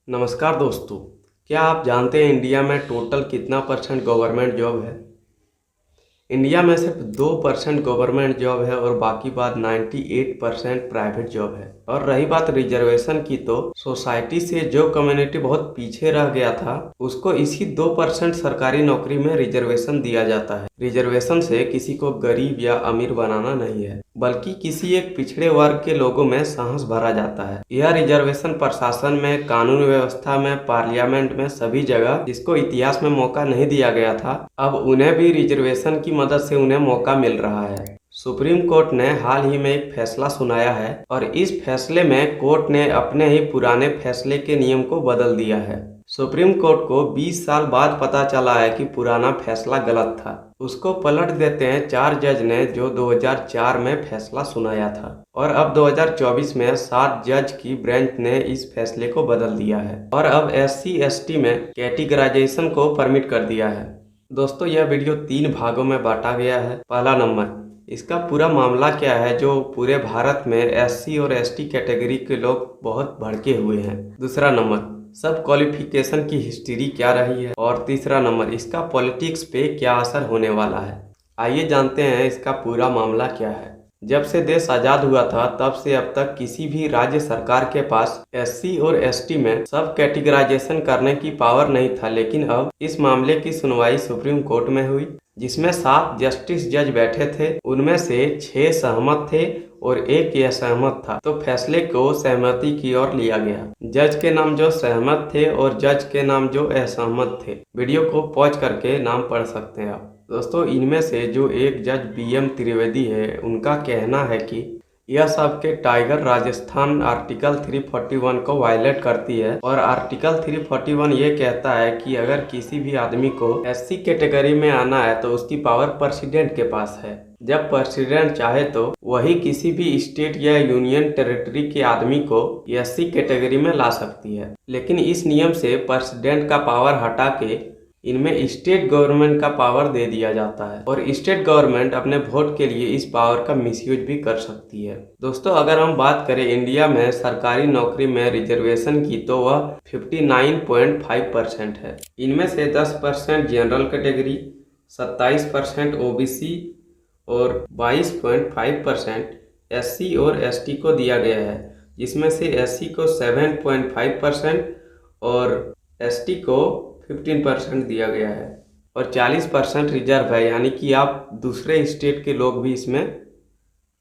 नमस्कार दोस्तों। क्या आप जानते हैं इंडिया में टोटल कितना परसेंट गवर्नमेंट जॉब है? इंडिया में सिर्फ 2% गवर्नमेंट जॉब है और बाकी बात 98% प्राइवेट जॉब है। और रही बात रिजर्वेशन की, तो सोसाइटी से जो कम्युनिटी बहुत पीछे रह गया था उसको इसी 2% सरकारी नौकरी में रिजर्वेशन दिया जाता है। रिजर्वेशन से किसी को गरीब या अमीर बनाना नहीं है, बल्कि किसी एक पिछड़े वर्ग के लोगों में साहस भरा जाता है। यह रिजर्वेशन प्रशासन में, कानून व्यवस्था में, पार्लियामेंट में, सभी जगह जिसको इतिहास में मौका नहीं दिया गया था, अब उन्हें भी रिजर्वेशन की मदद से उन्हें मौका मिल रहा है। सुप्रीम कोर्ट ने हाल ही में एक फैसला सुनाया है और इस फैसले में कोर्ट ने अपने ही पुराने फैसले के नियम को बदल दिया है। सुप्रीम कोर्ट को 20 साल बाद पता चला है कि पुराना फैसला गलत था। उसको पलट देते हैं 4 जज ने, जो 2004 में फैसला सुनाया था, और अब 2024 में 7 जज की बेंच ने इस फैसले को बदल दिया है और अब SC ST में कैटेगराइजेशन को परमिट कर दिया है। दोस्तों, यह वीडियो 3 भागों में बांटा गया है। पहला नंबर, इसका पूरा मामला क्या है जो पूरे भारत में SC और ST कैटेगरी के लोग बहुत भड़के हुए हैं। दूसरा नंबर, सब क्वालिफिकेशन की हिस्ट्री क्या रही है। और तीसरा नंबर, इसका पॉलिटिक्स पे क्या असर होने वाला है। आइए जानते हैं इसका पूरा मामला क्या है। जब से देश आज़ाद हुआ था तब से अब तक किसी भी राज्य सरकार के पास SC और ST में सब कैटेगराइजेशन करने की पावर नहीं था, लेकिन अब इस मामले की सुनवाई सुप्रीम कोर्ट में हुई, जिसमें 7 जस्टिस जज बैठे थे। उनमें से 6 सहमत थे और 1 असहमत था, तो फैसले को सहमति की ओर लिया गया। जज के नाम जो सहमत थे और जज के नाम जो असहमत थे। वीडियो को पॉज करके नाम पढ़ सकते हैं आप। दोस्तों, इनमें से जो एक जज BM त्रिवेदी है, उनका कहना है कि यह सबके टाइगर राजस्थान आर्टिकल 341 को वायलेट करती है और आर्टिकल 341 ये कहता है कि अगर किसी भी आदमी को SC कैटेगरी में आना है तो उसकी पावर प्रेसिडेंट के पास है। जब प्रेसिडेंट चाहे तो वही किसी भी स्टेट या यूनियन टेरिटरी के आदमी को SC कैटेगरी में ला सकती है, लेकिन इस नियम से प्रेसिडेंट का पावर हटा के इनमें स्टेट गवर्नमेंट का पावर दे दिया जाता है और स्टेट गवर्नमेंट अपने वोट के लिए इस पावर का मिसयूज भी कर सकती है। दोस्तों, अगर हम बात करें इंडिया में सरकारी नौकरी में रिजर्वेशन की, तो वह 59.5% है। इनमें से 10% जनरल कैटेगरी, 27% OBC और 22.5% SC और ST को दिया गया है, जिसमें से SC को 7.5% और ST को 15% दिया गया है और 40% रिजर्व है, यानी कि आप दूसरे स्टेट के लोग भी इसमें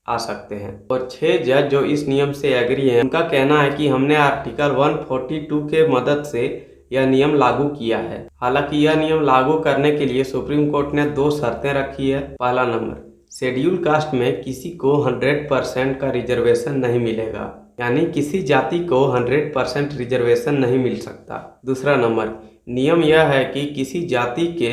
आ सकते हैं। और 6 जज जो इस नियम से एग्री हैं, उनका कहना है कि हमने आर्टिकल 142 के मदद से यह नियम लागू किया है। हालांकि यह नियम लागू करने के लिए सुप्रीम कोर्ट ने 2 शर्तें रखी है। पहला नंबर, शेड्यूल कास्ट में किसी को 100% का रिजर्वेशन नहीं मिलेगा, यानी किसी जाति को 100% रिजर्वेशन नहीं मिल सकता। दूसरा नंबर, नियम यह है कि किसी जाति के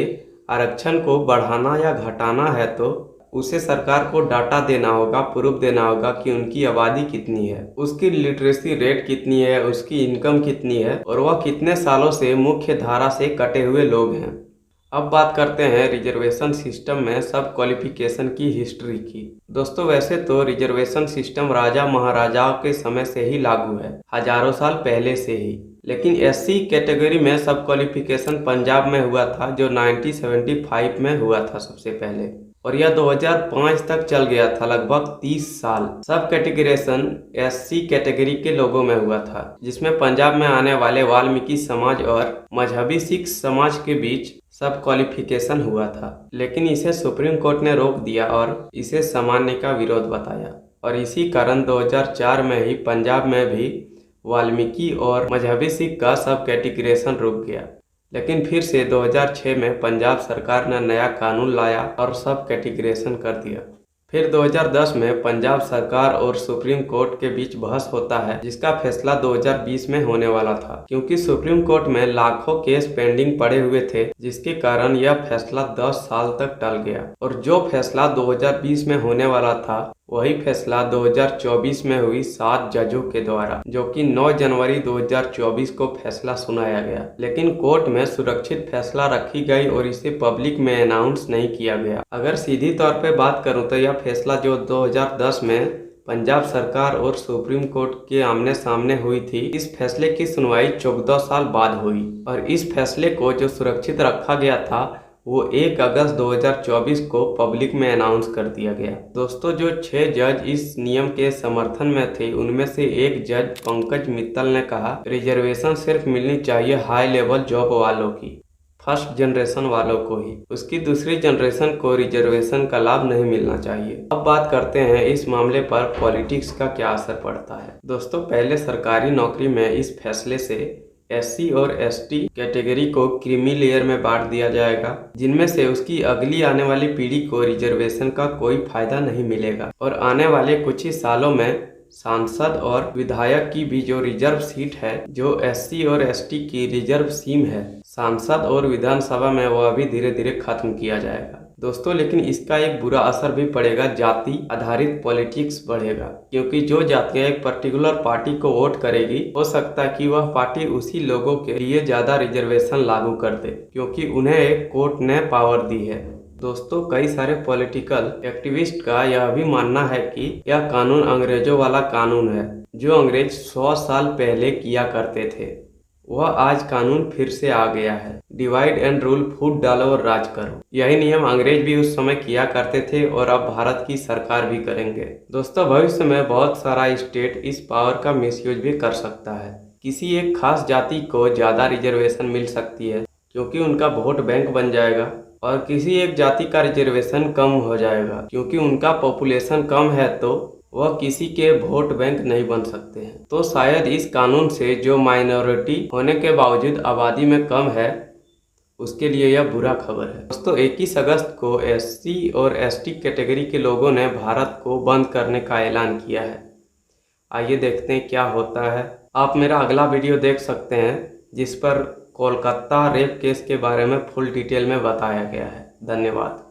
आरक्षण को बढ़ाना या घटाना है तो उसे सरकार को डाटा देना होगा, प्रूफ देना होगा कि उनकी आबादी कितनी है, उसकी लिटरेसी रेट कितनी है, उसकी इनकम कितनी है और वह कितने सालों से मुख्य धारा से कटे हुए लोग हैं। अब बात करते हैं रिजर्वेशन सिस्टम में सब क्वालिफिकेशन की हिस्ट्री की। दोस्तों, वैसे तो रिजर्वेशन सिस्टम राजा महाराजाओं के समय से ही लागू है, हजारों साल पहले से ही, लेकिन SC कैटेगरी में सब क्वालिफिकेशन पंजाब में हुआ था, जो 1975 में हुआ था सबसे पहले, और यह 2005 तक चल गया था, लगभग 30 साल। सब कैटेगराइजेशन SC कैटेगरी के लोगों में हुआ था, जिसमें पंजाब में आने वाले वाल्मीकि समाज और मजहबी सिख समाज के बीच सब क्वालिफिकेशन हुआ था, लेकिन इसे सुप्रीम कोर्ट ने रोक दिया और इसे सामान्य का विरोध बताया, और इसी कारण 2004 में ही पंजाब में भी वाल्मीकि और मजहबी सिख का सब कैटेगराइजेशन रुक गया। लेकिन फिर से 2006 में पंजाब सरकार ने नया कानून लाया और सब कैटेगराइजेशन कर दिया। फिर 2010 में पंजाब सरकार और सुप्रीम कोर्ट के बीच बहस होता है, जिसका फैसला 2020 में होने वाला था, क्योंकि सुप्रीम कोर्ट में लाखों केस पेंडिंग पड़े हुए थे, जिसके कारण यह फैसला 10 साल तक टल गया। और जो फैसला 2020 में होने वाला था, वही फैसला 2024 में हुई 7 जजों के द्वारा, जो कि 9 जनवरी 2024 को फैसला सुनाया गया। लेकिन कोर्ट में सुरक्षित फैसला रखी गई और इसे पब्लिक में अनाउंस नहीं किया गया। अगर सीधी तौर पे बात करूं तो यह फैसला जो 2010 में पंजाब सरकार और सुप्रीम कोर्ट के आमने सामने हुई थी। इस फैसले की सुनवाई 14 साल बाद हुई और इस फैसले को जो सुरक्षित रखा गया था वो 1 अगस्त 2024 को पब्लिक में अनाउंस कर दिया गया। दोस्तों, जो 6 जज इस नियम के समर्थन में थे उनमें से एक जज पंकज मित्तल ने कहा, रिजर्वेशन सिर्फ मिलनी चाहिए हाई लेवल जॉब वालों की, फर्स्ट जनरेशन वालों को ही, उसकी दूसरी जनरेशन को रिजर्वेशन का लाभ नहीं मिलना चाहिए। अब बात करते हैं इस मामले पर पॉलिटिक्स का क्या असर पड़ता है। दोस्तों, पहले सरकारी नौकरी में इस फैसले से SC और ST कैटेगरी को क्रीमी लेयर में बांट दिया जाएगा, जिनमें से उसकी अगली आने वाली पीढ़ी को रिजर्वेशन का कोई फायदा नहीं मिलेगा और आने वाले कुछ ही सालों में सांसद और विधायक की भी जो रिजर्व सीट है, जो SC और ST की रिजर्व सीम है सांसद और विधानसभा में, वह भी धीरे धीरे खत्म किया जाएगा। दोस्तों, लेकिन इसका एक बुरा असर भी पड़ेगा, जाति आधारित पॉलिटिक्स बढ़ेगा, क्योंकि जो जातियां एक पर्टिकुलर पार्टी को वोट करेगी, हो सकता है कि वह पार्टी उसी लोगों के लिए ज्यादा रिजर्वेशन लागू कर दे, क्योंकि उन्हें एक कोर्ट ने पावर दी है। दोस्तों, कई सारे पॉलिटिकल एक्टिविस्ट का यह भी मानना है कि यह कानून अंग्रेजों वाला कानून है, जो अंग्रेज 100 साल पहले किया करते थे। वह आज कानून फिर से आ गया है, डिवाइड एंड रूल, फूट डालो और राज करो। यही नियम अंग्रेज भी उस समय किया करते थे और अब भारत की सरकार भी करेंगे। दोस्तों, भविष्य में बहुत सारा स्टेट इस पावर का मिसयूज भी कर सकता है। किसी एक खास जाति को ज्यादा रिजर्वेशन मिल सकती है क्योंकि उनका वोट बैंक बन जाएगा, और किसी एक जाति का रिजर्वेशन कम हो जाएगा क्योंकि उनका पॉपुलेशन कम है, तो वह किसी के वोट बैंक नहीं बन सकते हैं। तो शायद इस कानून से जो माइनॉरिटी होने के बावजूद आबादी में कम है, उसके लिए यह बुरा खबर है। दोस्तों, 21 अगस्त को SC और ST कैटेगरी के लोगों ने भारत को बंद करने का ऐलान किया है। आइए देखते हैं क्या होता है। आप मेरा अगला वीडियो देख सकते हैं, जिस पर कोलकाता रेप केस के बारे में फुल डिटेल में बताया गया है। धन्यवाद।